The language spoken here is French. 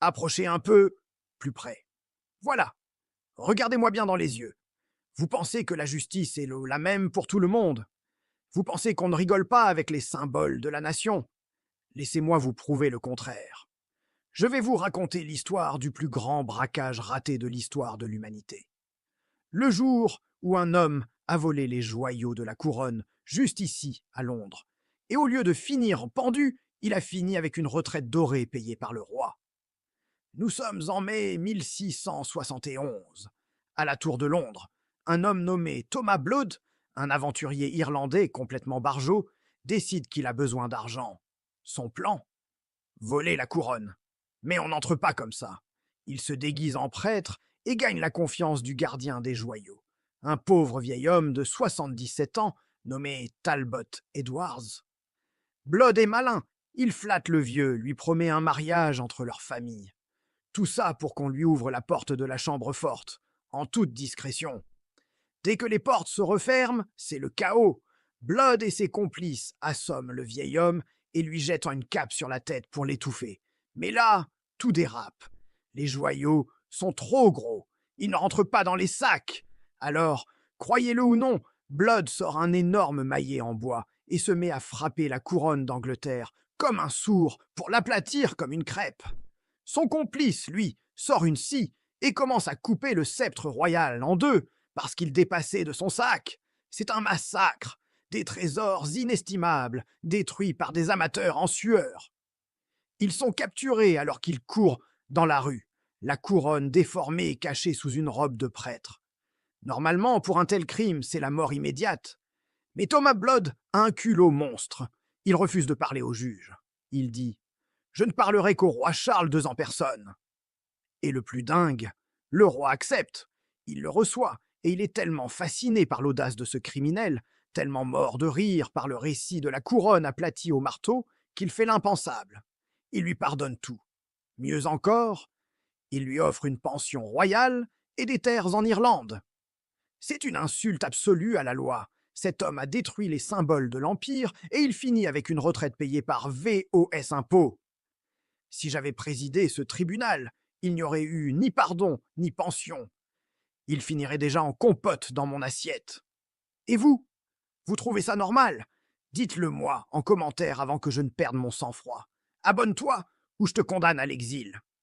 Approchez un peu plus près. Voilà, regardez-moi bien dans les yeux. Vous pensez que la justice est la même pour tout le monde? Vous pensez qu'on ne rigole pas avec les symboles de la nation? Laissez-moi vous prouver le contraire. Je vais vous raconter l'histoire du plus grand braquage raté de l'histoire de l'humanité. Le jour où un homme a volé les joyaux de la couronne, juste ici, à Londres, et au lieu de finir pendu, il a fini avec une retraite dorée payée par le roi. Nous sommes en mai 1671. À la Tour de Londres, un homme nommé Thomas Blood, un aventurier irlandais complètement barjot, décide qu'il a besoin d'argent. Son plan? Voler la couronne. Mais on n'entre pas comme ça. Il se déguise en prêtre et gagne la confiance du gardien des joyaux, un pauvre vieil homme de 77 ans nommé Talbot Edwards. Blood est malin, il flatte le vieux, lui promet un mariage entre leurs familles. Tout ça pour qu'on lui ouvre la porte de la chambre forte, en toute discrétion. Dès que les portes se referment, c'est le chaos. Blood et ses complices assomment le vieil homme et lui jettent une cape sur la tête pour l'étouffer. Mais là, tout dérape. Les joyaux sont trop gros. Ils ne rentrent pas dans les sacs. Alors, croyez-le ou non, Blood sort un énorme maillet en bois et se met à frapper la couronne d'Angleterre comme un sourd pour l'aplatir comme une crêpe. Son complice, lui, sort une scie et commence à couper le sceptre royal en deux parce qu'il dépassait de son sac. C'est un massacre, des trésors inestimables détruits par des amateurs en sueur. Ils sont capturés alors qu'ils courent dans la rue, la couronne déformée cachée sous une robe de prêtre. Normalement, pour un tel crime, c'est la mort immédiate. Mais Thomas Blood a un culot monstre. Il refuse de parler au juge. Il dit « Je ne parlerai qu'au roi Charles II en personne ». Et le plus dingue, le roi accepte. Il le reçoit, et il est tellement fasciné par l'audace de ce criminel, tellement mort de rire par le récit de la couronne aplatie au marteau, qu'il fait l'impensable. Il lui pardonne tout. Mieux encore, il lui offre une pension royale et des terres en Irlande. C'est une insulte absolue à la loi. Cet homme a détruit les symboles de l'Empire et il finit avec une retraite payée par VOS impôts. Si j'avais présidé ce tribunal, il n'y aurait eu ni pardon ni pension. Il finirait déjà en compote dans mon assiette. Et vous? Vous trouvez ça normal? Dites-le moi en commentaire avant que je ne perde mon sang-froid. Abonne-toi ou je te condamne à l'exil.